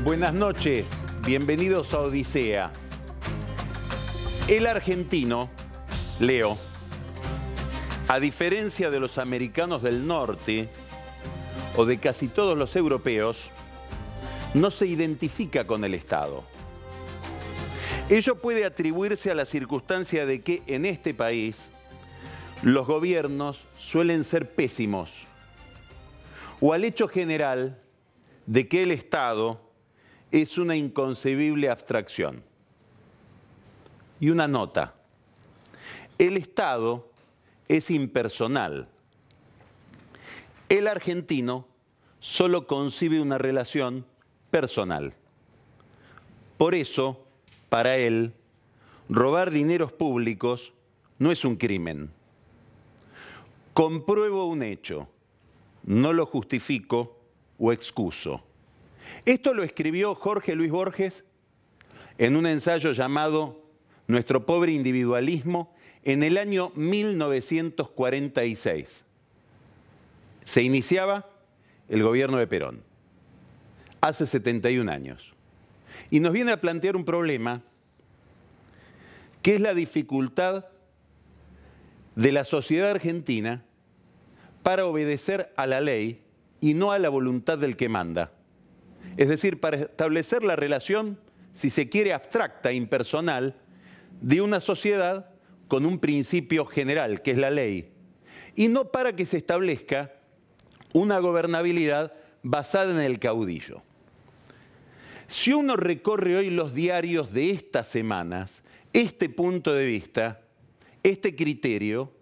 Buenas noches, bienvenidos a Odisea. El argentino, Leo, a diferencia de los americanos del norte o de casi todos los europeos, no se identifica con el Estado. Ello puede atribuirse a la circunstancia de que en este país los gobiernos suelen ser pésimos, o al hecho general de que el Estado es una inconcebible abstracción. Y una nota: el Estado es impersonal. El argentino solo concibe una relación personal. Por eso, para él, robar dineros públicos no es un crimen. Compruebo un hecho, no lo justifico o excuso. Esto lo escribió Jorge Luis Borges en un ensayo llamado Nuestro pobre individualismo en el año 1946. Se iniciaba el gobierno de Perón, hace 71 años. Y nos viene a plantear un problema que es la dificultad de la sociedad argentina para obedecer a la ley y no a la voluntad del que manda. Es decir, para establecer la relación, si se quiere, abstracta, impersonal, de una sociedad con un principio general, que es la ley, y no para que se establezca una gobernabilidad basada en el caudillo. Si uno recorre hoy los diarios de estas semanas, este punto de vista, este criterio,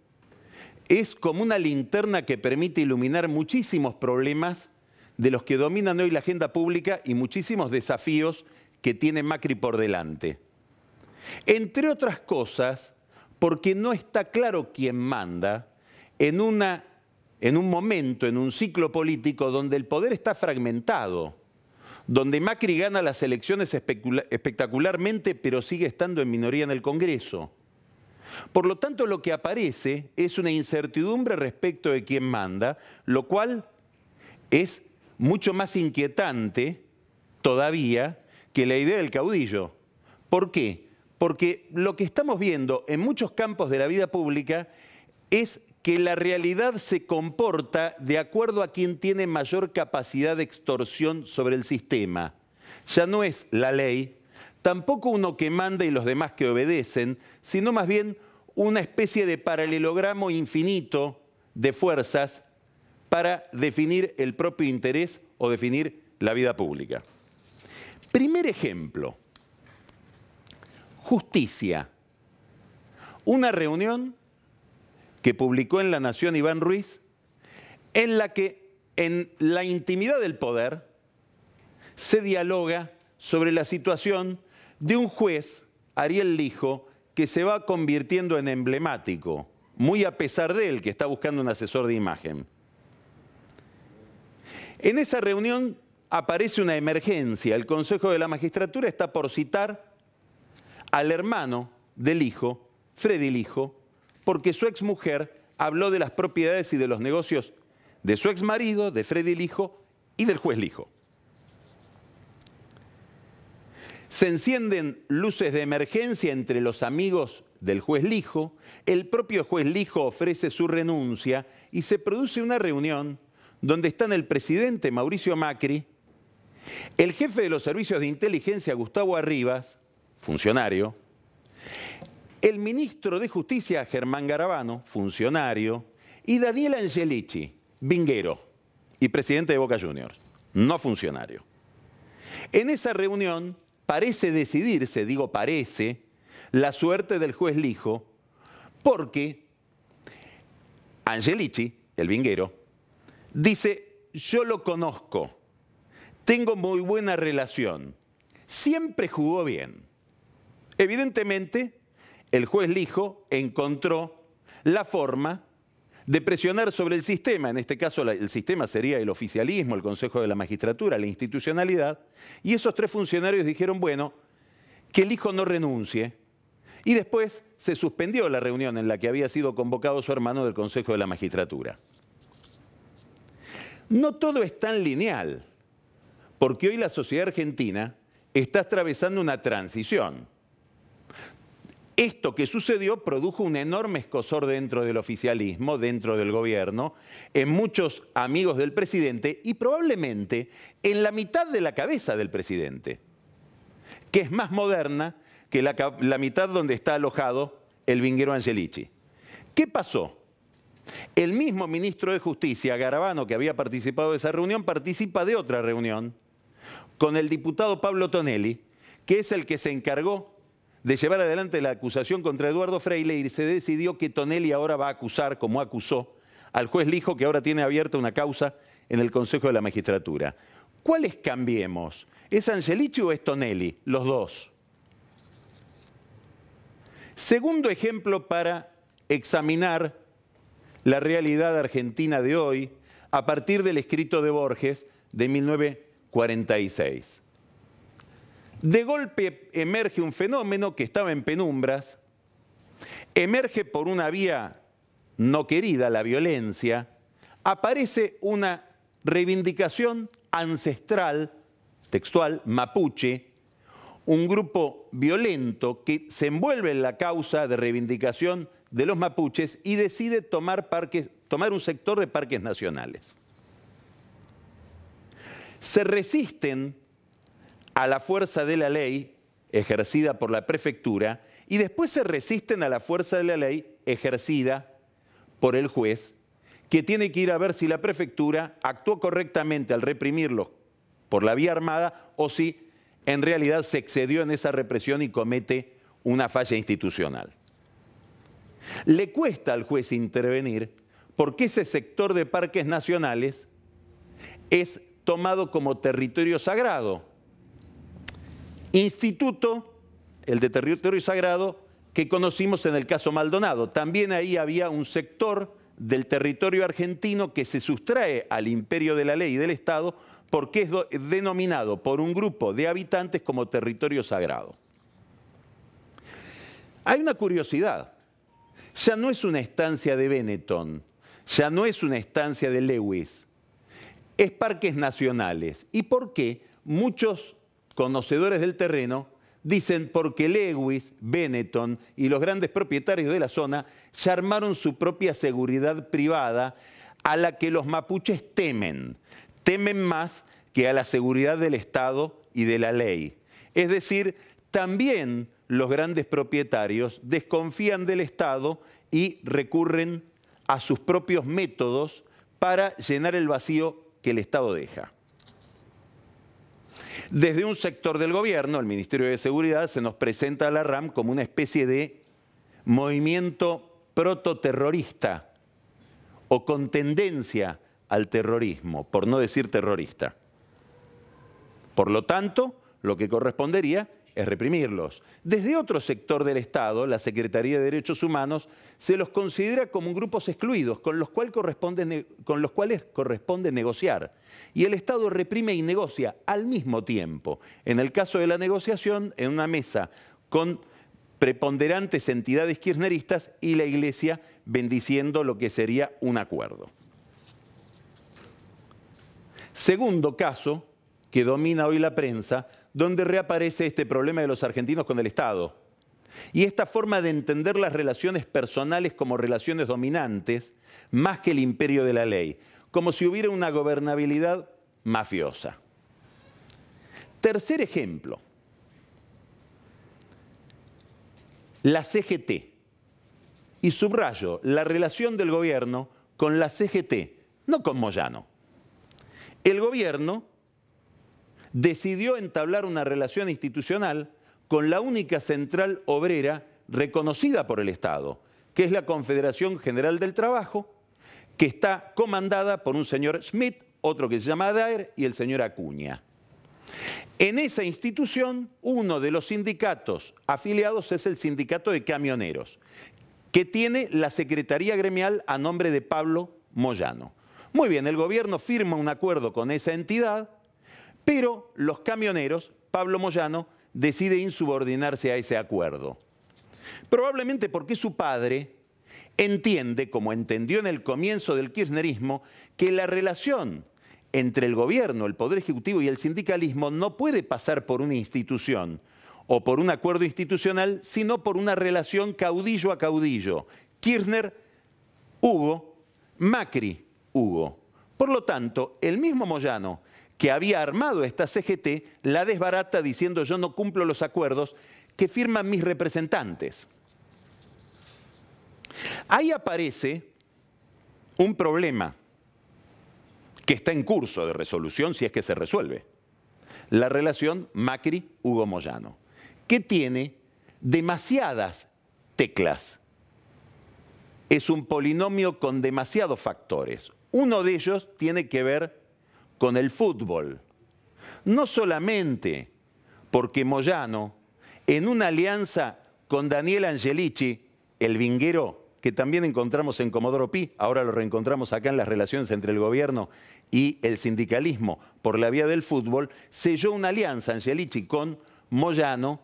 es como una linterna que permite iluminar muchísimos problemas de los que dominan hoy la agenda pública y muchísimos desafíos que tiene Macri por delante. Entre otras cosas, porque no está claro quién manda en un momento, en un ciclo político donde el poder está fragmentado, donde Macri gana las elecciones espectacularmente, pero sigue estando en minoría en el Congreso. Por lo tanto, lo que aparece es una incertidumbre respecto de quién manda, lo cual es mucho más inquietante todavía que la idea del caudillo. ¿Por qué? Porque lo que estamos viendo en muchos campos de la vida pública es que la realidad se comporta de acuerdo a quien tiene mayor capacidad de extorsión sobre el sistema. Ya no es la ley, tampoco uno que manda y los demás que obedecen, sino más bien una especie de paralelogramo infinito de fuerzas para definir el propio interés o definir la vida pública. Primer ejemplo: Justicia. Una reunión que publicó en La Nación Iván Ruiz, en la que en la intimidad del poder se dialoga sobre la situación de un juez, Ariel Lijo, que se va convirtiendo en emblemático, muy a pesar de él, que está buscando un asesor de imagen. En esa reunión aparece una emergencia. El Consejo de la Magistratura está por citar al hermano del Lijo, Freddy Lijo, porque su exmujer habló de las propiedades y de los negocios de su exmarido, de Freddy Lijo y del juez Lijo. Se encienden luces de emergencia entre los amigos del juez Lijo, el propio juez Lijo ofrece su renuncia y se produce una reunión donde están el presidente Mauricio Macri, el jefe de los servicios de inteligencia Gustavo Arribas, funcionario, el ministro de Justicia Germán Garabano, funcionario, y Daniel Angelici, vinguero y presidente de Boca Juniors, no funcionario. En esa reunión parece decidirse, digo parece, la suerte del juez Lijo, porque Angelici, el vinguero, dice: yo lo conozco, tengo muy buena relación, siempre jugó bien. Evidentemente, el juez Lijo encontró la forma de presionar sobre el sistema. En este caso, el sistema sería el oficialismo, el Consejo de la Magistratura, la institucionalidad. Y esos tres funcionarios dijeron, bueno, que Lijo no renuncie. Y después se suspendió la reunión en la que había sido convocado su hermano del Consejo de la Magistratura. No todo es tan lineal, porque hoy la sociedad argentina está atravesando una transición. Esto que sucedió produjo un enorme escozor dentro del oficialismo, dentro del gobierno, en muchos amigos del presidente y probablemente en la mitad de la cabeza del presidente, que es más moderna que la mitad donde está alojado el vinguero Angelici. ¿Qué pasó? El mismo ministro de Justicia, Garabano, que había participado de esa reunión, participa de otra reunión con el diputado Pablo Tonelli, que es el que se encargó de llevar adelante la acusación contra Eduardo Freire, y se decidió que Tonelli ahora va a acusar, como acusó, al juez Lijo, que ahora tiene abierta una causa en el Consejo de la Magistratura. ¿Cuáles cambiemos? ¿Es Angelici o es Tonelli? Los dos. Segundo ejemplo para examinar la realidad argentina de hoy a partir del escrito de Borges de 1946. De golpe emerge un fenómeno que estaba en penumbras, emerge por una vía no querida, la violencia, aparece una reivindicación ancestral, textual, mapuche, un grupo violento que se envuelve en la causa de reivindicación de los mapuches y decide tomar un sector de parques nacionales. Se resisten a la fuerza de la ley ejercida por la prefectura y después se resisten a la fuerza de la ley ejercida por el juez, que tiene que ir a ver si la prefectura actuó correctamente al reprimirlos por la vía armada o si en realidad se excedió en esa represión y comete una falla institucional. Le cuesta al juez intervenir porque ese sector de parques nacionales es tomado como territorio sagrado. Instituto, el de territorio sagrado, que conocimos en el caso Maldonado. También ahí había un sector del territorio argentino que se sustrae al imperio de la ley y del Estado porque es denominado por un grupo de habitantes como territorio sagrado. Hay una curiosidad. Ya no es una estancia de Benetton, ya no es una estancia de Lewis, es parques nacionales. ¿Y por qué? Muchos conocedores del terreno dicen porque Lewis, Benetton y los grandes propietarios de la zona ya armaron su propia seguridad privada a la que los mapuches temen más que a la seguridad del Estado y de la ley. Es decir, también los grandes propietarios desconfían del Estado y recurren a sus propios métodos para llenar el vacío que el Estado deja. Desde un sector del gobierno, el Ministerio de Seguridad, se nos presenta a la RAM como una especie de movimiento prototerrorista o con tendencia al terrorismo, por no decir terrorista. Por lo tanto, lo que correspondería es reprimirlos. Desde otro sector del Estado, la Secretaría de Derechos Humanos, se los considera como grupos excluidos, con los cuales corresponde negociar. Y el Estado reprime y negocia al mismo tiempo. En el caso de la negociación, en una mesa con preponderantes entidades kirchneristas y la Iglesia bendiciendo lo que sería un acuerdo. Segundo caso que domina hoy la prensa, donde reaparece este problema de los argentinos con el Estado. Y esta forma de entender las relaciones personales como relaciones dominantes, más que el imperio de la ley, como si hubiera una gobernabilidad mafiosa. Tercer ejemplo, la CGT. Y subrayo, la relación del gobierno con la CGT, no con Moyano. El gobierno decidió entablar una relación institucional con la única central obrera reconocida por el Estado, que es la Confederación General del Trabajo, que está comandada por un señor Schmidt, otro que se llama Adair y el señor Acuña. En esa institución, uno de los sindicatos afiliados es el Sindicato de Camioneros, que tiene la Secretaría Gremial a nombre de Pablo Moyano. Muy bien, el gobierno firma un acuerdo con esa entidad, pero los camioneros, Pablo Moyano, decide insubordinarse a ese acuerdo. Probablemente porque su padre entiende, como entendió en el comienzo del kirchnerismo, que la relación entre el gobierno, el Poder Ejecutivo y el sindicalismo no puede pasar por una institución o por un acuerdo institucional, sino por una relación caudillo a caudillo. Kirchner, Hugo, Macri, Hugo. Por lo tanto, el mismo Moyano que había armado esta CGT la desbarata diciendo yo no cumplo los acuerdos que firman mis representantes. Ahí aparece un problema que está en curso de resolución si es que se resuelve. La relación Macri-Hugo Moyano, que tiene demasiadas teclas. Es un polinomio con demasiados factores. Uno de ellos tiene que ver con el fútbol. No solamente porque Moyano, en una alianza con Daniel Angelici, el vinguero que también encontramos en Comodoro Pi, ahora lo reencontramos acá en las relaciones entre el gobierno y el sindicalismo por la vía del fútbol, selló una alianza Angelici con Moyano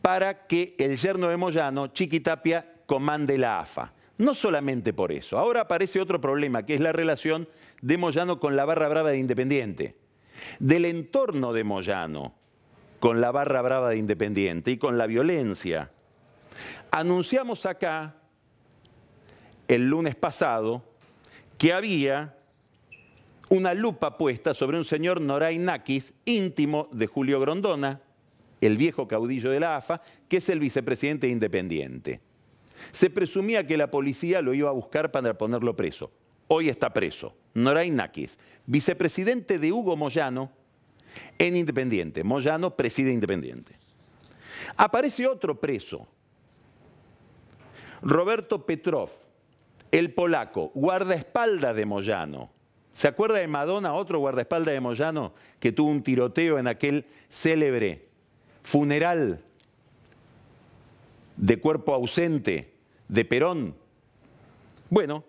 para que el yerno de Moyano, Chiqui Tapia, comande la AFA. No solamente por eso. Ahora aparece otro problema, que es la relación de Moyano con la barra brava de Independiente. Del entorno de Moyano con la barra brava de Independiente y con la violencia. Anunciamos acá, el lunes pasado, que había una lupa puesta sobre un señor Noray Nakis, íntimo de Julio Grondona, el viejo caudillo de la AFA, que es el vicepresidente de Independiente. Se presumía que la policía lo iba a buscar para ponerlo preso. Hoy está preso. Noray Nakis, vicepresidente de Hugo Moyano en Independiente. Moyano preside Independiente. Aparece otro preso, Roberto Petrov, el polaco, guardaespaldas de Moyano. ¿Se acuerda de Madonna, otro guardaespaldas de Moyano que tuvo un tiroteo en aquel célebre funeral de cuerpo ausente de Perón? Bueno,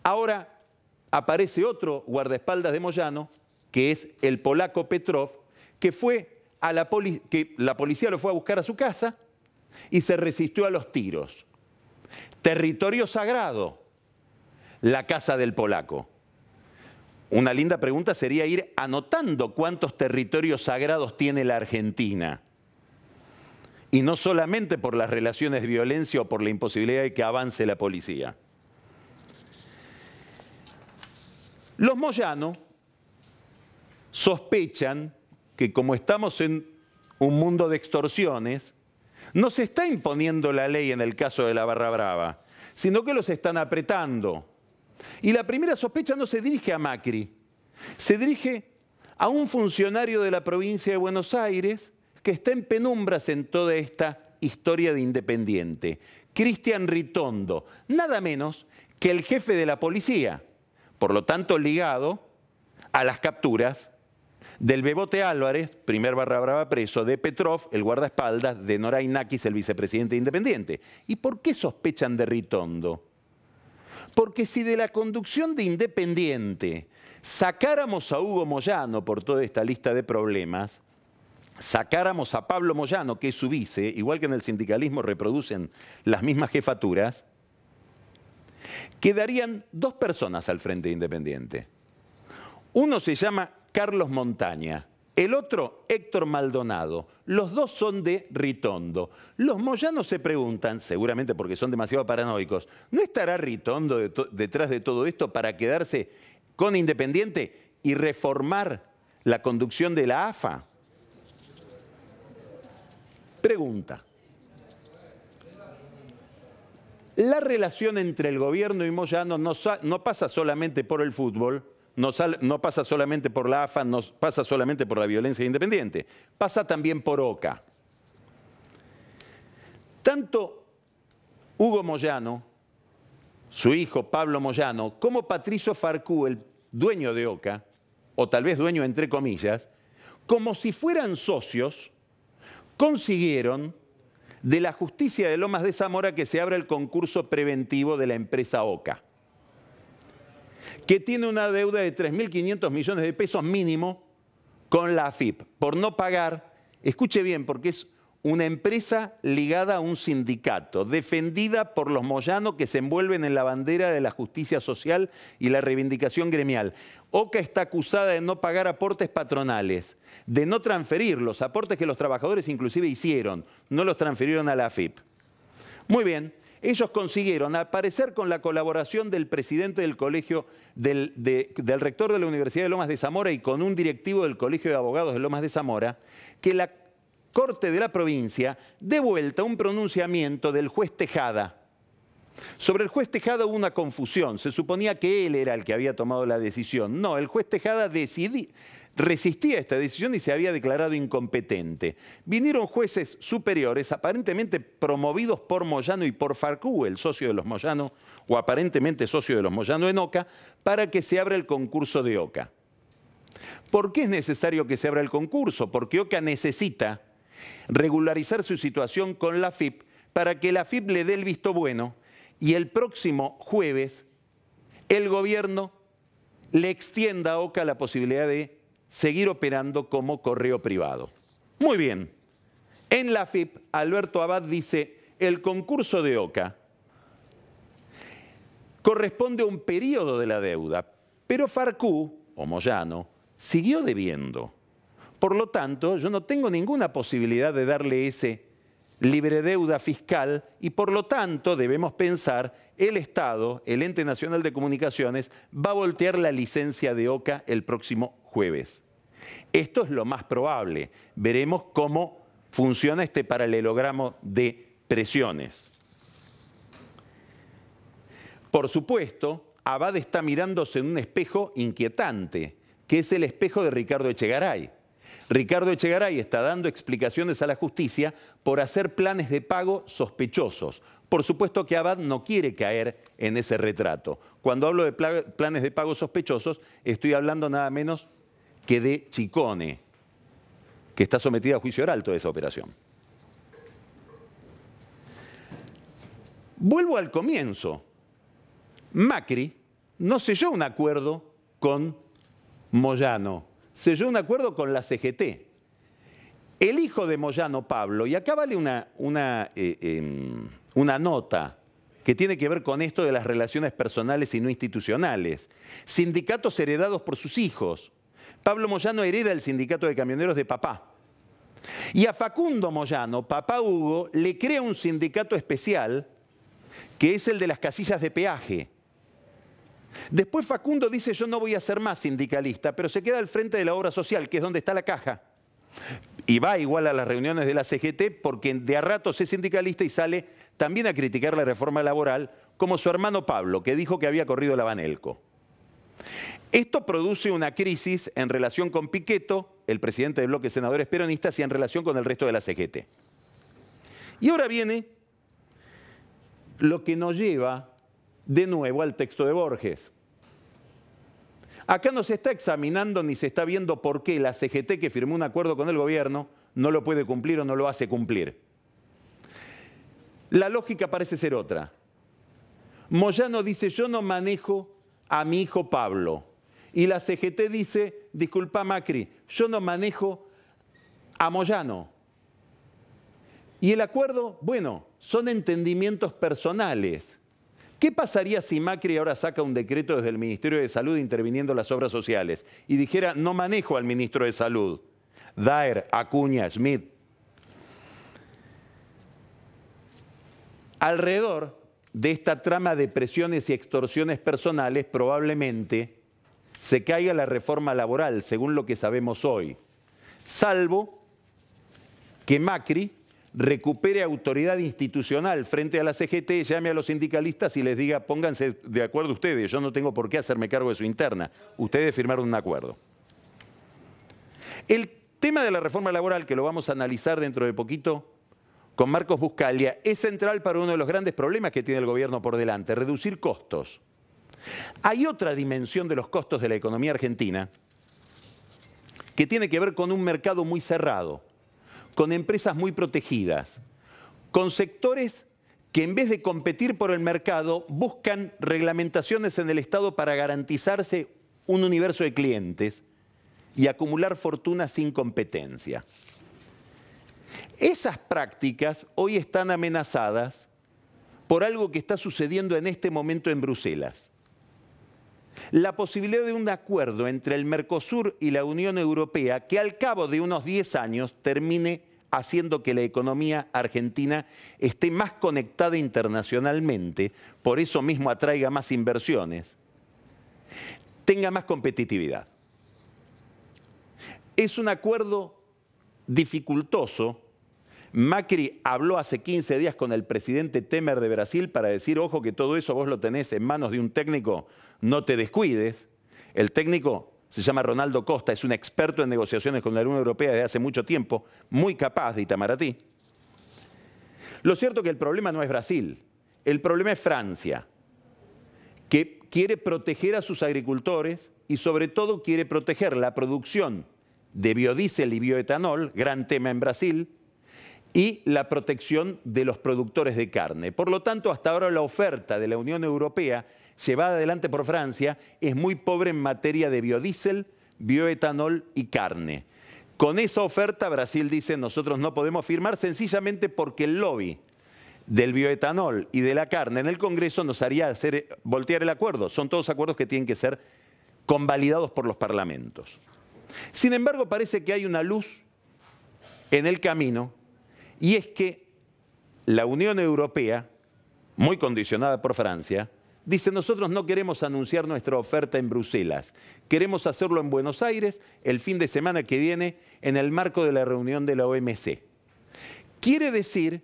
ahora aparece otro guardaespaldas de Moyano, que es el polaco Petrov, que la policía lo fue a buscar a su casa y se resistió a los tiros. Territorio sagrado, la casa del polaco. Una linda pregunta sería ir anotando cuántos territorios sagrados tiene la Argentina. Y no solamente por las relaciones de violencia o por la imposibilidad de que avance la policía. Los Moyano sospechan que como estamos en un mundo de extorsiones, no se está imponiendo la ley en el caso de la barra brava, sino que los están apretando. Y la primera sospecha no se dirige a Macri, se dirige a un funcionario de la provincia de Buenos Aires que está en penumbras en toda esta historia de Independiente. Cristian Ritondo, nada menos que el jefe de la policía, por lo tanto ligado a las capturas del Bebote Álvarez, primer barra brava preso, de Petrov, el guardaespaldas, de Noray Nakis, el vicepresidente de Independiente. ¿Y por qué sospechan de Ritondo? Porque si de la conducción de Independiente sacáramos a Hugo Moyano por toda esta lista de problemas, sacáramos a Pablo Moyano, que es su vice, igual que en el sindicalismo reproducen las mismas jefaturas, quedarían dos personas al frente de Independiente. Uno se llama Carlos Montaña, el otro Héctor Maldonado. Los dos son de Ritondo. Los moyanos se preguntan, seguramente porque son demasiado paranoicos, ¿no estará Ritondo detrás de todo esto para quedarse con Independiente y reformar la conducción de la AFA? Pregunta. La relación entre el gobierno y Moyano no pasa solamente por el fútbol, no pasa solamente por la AFA, no pasa solamente por la violencia independiente, pasa también por OCA. Tanto Hugo Moyano, su hijo Pablo Moyano, como Patricio Farcú, el dueño de OCA, o tal vez dueño entre comillas, como si fueran socios, consiguieron de la justicia de Lomas de Zamora que se abra el concurso preventivo de la empresa OCA, que tiene una deuda de 3.500 millones de pesos mínimo con la AFIP, por no pagar, escuche bien, porque es una empresa ligada a un sindicato, defendida por los Moyano que se envuelven en la bandera de la justicia social y la reivindicación gremial. OCA está acusada de no pagar aportes patronales, de no transferir los aportes que los trabajadores inclusive hicieron, no los transfirieron a la AFIP. Muy bien, ellos consiguieron, al parecer con la colaboración del presidente del colegio, del rector de la Universidad de Lomas de Zamora y con un directivo del Colegio de Abogados de Lomas de Zamora, que la Corte de la provincia dé vuelta un pronunciamiento del juez Tejada. Sobre el juez Tejada hubo una confusión. Se suponía que él era el que había tomado la decisión. No, el juez Tejada resistía esta decisión y se había declarado incompetente. Vinieron jueces superiores, aparentemente promovidos por Moyano y por Farcú, el socio de los Moyano, o aparentemente socio de los Moyano en OCA, para que se abra el concurso de OCA. ¿Por qué es necesario que se abra el concurso? Porque OCA necesita regularizar su situación con la AFIP para que la AFIP le dé el visto bueno y el próximo jueves el gobierno le extienda a OCA la posibilidad de seguir operando como correo privado. Muy bien, en la AFIP Alberto Abad dice el concurso de OCA corresponde a un periodo de la deuda, pero Farcú, o Moyano, siguió debiendo. Por lo tanto, yo no tengo ninguna posibilidad de darle ese libre deuda fiscal y por lo tanto debemos pensar el Estado, el Ente Nacional de Comunicaciones, va a voltear la licencia de OCA el próximo jueves. Esto es lo más probable. Veremos cómo funciona este paralelogramo de presiones. Por supuesto, Abad está mirándose en un espejo inquietante, que es el espejo de Ricardo Echegaray. Ricardo Echegaray está dando explicaciones a la justicia por hacer planes de pago sospechosos. Por supuesto que Abad no quiere caer en ese retrato. Cuando hablo de planes de pago sospechosos, estoy hablando nada menos que de Chicone, que está sometida a juicio oral toda esa operación. Vuelvo al comienzo. Macri no selló un acuerdo con Moyano, selló un acuerdo con la CGT. El hijo de Moyano, Pablo, y acá vale una nota que tiene que ver con esto de las relaciones personales y no institucionales. Sindicatos heredados por sus hijos. Pablo Moyano hereda el sindicato de camioneros de papá. Y a Facundo Moyano, papá Hugo, le crea un sindicato especial que es el de las casillas de peaje. Después Facundo dice, yo no voy a ser más sindicalista, pero se queda al frente de la obra social, que es donde está la caja. Y va igual a las reuniones de la CGT porque de a ratos es sindicalista y sale también a criticar la reforma laboral, como su hermano Pablo, que dijo que había corrido la Banelco. Esto produce una crisis en relación con Pichetto, el presidente del bloque de senadores peronistas, y en relación con el resto de la CGT. Y ahora viene lo que nos lleva de nuevo al texto de Borges. Acá no se está examinando ni se está viendo por qué la CGT, que firmó un acuerdo con el gobierno, no lo puede cumplir o no lo hace cumplir. La lógica parece ser otra. Moyano dice, yo no manejo a mi hijo Pablo. Y la CGT dice, disculpa Macri, yo no manejo a Moyano. Y el acuerdo, bueno, son entendimientos personales. ¿Qué pasaría si Macri ahora saca un decreto desde el Ministerio de Salud interviniendo en las obras sociales y dijera, no manejo al ministro de Salud, Daer, Acuña, Schmidt? Alrededor de esta trama de presiones y extorsiones personales probablemente se caiga la reforma laboral, según lo que sabemos hoy, salvo que Macri recupere autoridad institucional frente a la CGT, llame a los sindicalistas y les diga, pónganse de acuerdo ustedes, yo no tengo por qué hacerme cargo de su interna, ustedes firmaron un acuerdo. El tema de la reforma laboral, que lo vamos a analizar dentro de poquito con Marcos Buscaglia, es central para uno de los grandes problemas que tiene el gobierno por delante, reducir costos. Hay otra dimensión de los costos de la economía argentina que tiene que ver con un mercado muy cerrado, con empresas muy protegidas, con sectores que en vez de competir por el mercado buscan reglamentaciones en el Estado para garantizarse un universo de clientes y acumular fortuna sin competencia. Esas prácticas hoy están amenazadas por algo que está sucediendo en este momento en Bruselas. La posibilidad de un acuerdo entre el Mercosur y la Unión Europea que al cabo de unos 10 años termine haciendo que la economía argentina esté más conectada internacionalmente, por eso mismo atraiga más inversiones, tenga más competitividad. Es un acuerdo dificultoso. Macri habló hace 15 días con el presidente Temer de Brasil para decir, ojo que todo eso vos lo tenés en manos de un técnico, no te descuides. El técnico se llama Ronaldo Costa, es un experto en negociaciones con la Unión Europea desde hace mucho tiempo, muy capaz de Itamaraty. Lo cierto es que el problema no es Brasil, el problema es Francia, que quiere proteger a sus agricultores y sobre todo quiere proteger la producción de biodiesel y bioetanol, gran tema en Brasil, y la protección de los productores de carne. Por lo tanto, hasta ahora la oferta de la Unión Europea, llevada adelante por Francia, es muy pobre en materia de biodiesel, bioetanol y carne. Con esa oferta, Brasil dice, nosotros no podemos firmar sencillamente porque el lobby del bioetanol y de la carne en el Congreso nos haría hacer voltear el acuerdo. Son todos acuerdos que tienen que ser convalidados por los parlamentos. Sin embargo, parece que hay una luz en el camino, y es que la Unión Europea, muy condicionada por Francia, dice, nosotros no queremos anunciar nuestra oferta en Bruselas, queremos hacerlo en Buenos Aires el fin de semana que viene en el marco de la reunión de la OMC. Quiere decir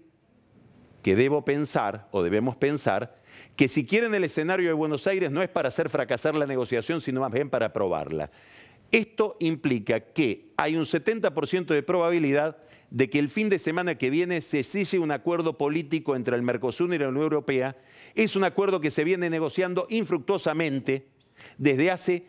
que debo pensar, o debemos pensar, que si quieren el escenario de Buenos Aires no es para hacer fracasar la negociación, sino más bien para aprobarla. Esto implica que hay un 70% de probabilidad de que el fin de semana que viene se selle un acuerdo político entre el Mercosur y la Unión Europea. Es un acuerdo que se viene negociando infructuosamente desde hace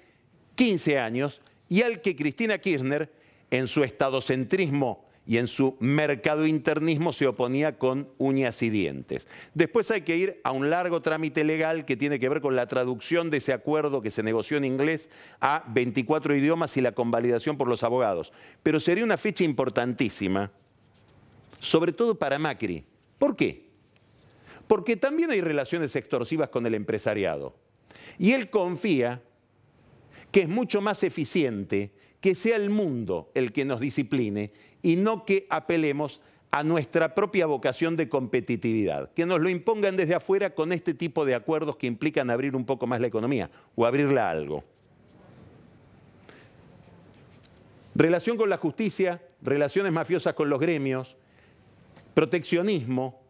15 años y al que Cristina Kirchner, en su estadocentrismo y en su mercadointernismo, se oponía con uñas y dientes. Después hay que ir a un largo trámite legal que tiene que ver con la traducción de ese acuerdo que se negoció en inglés a 24 idiomas y la convalidación por los abogados. Pero sería una fecha importantísima, sobre todo para Macri. ¿Por qué? Porque también hay relaciones extorsivas con el empresariado. Y él confía que es mucho más eficiente que sea el mundo el que nos discipline y no que apelemos a nuestra propia vocación de competitividad, que nos lo impongan desde afuera con este tipo de acuerdos que implican abrir un poco más la economía o abrirla a algo. Relación con la justicia, relaciones mafiosas con los gremios, proteccionismo,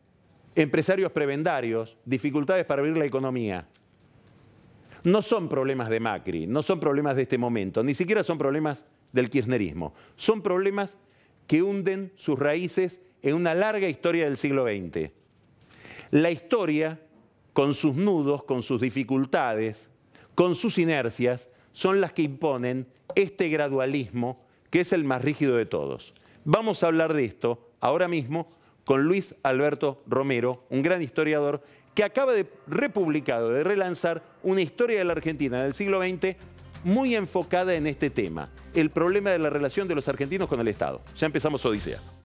empresarios prebendarios, dificultades para abrir la economía. No son problemas de Macri, no son problemas de este momento, ni siquiera son problemas del kirchnerismo. Son problemas que hunden sus raíces en una larga historia del siglo XX. La historia, con sus nudos, con sus dificultades, con sus inercias, son las que imponen este gradualismo que es el más rígido de todos. Vamos a hablar de esto ahora mismo con Luis Alberto Romero, un gran historiador que acaba de republicado, de relanzar una historia de la Argentina del siglo XX muy enfocada en este tema, el problema de la relación de los argentinos con el Estado. Ya empezamos Odisea.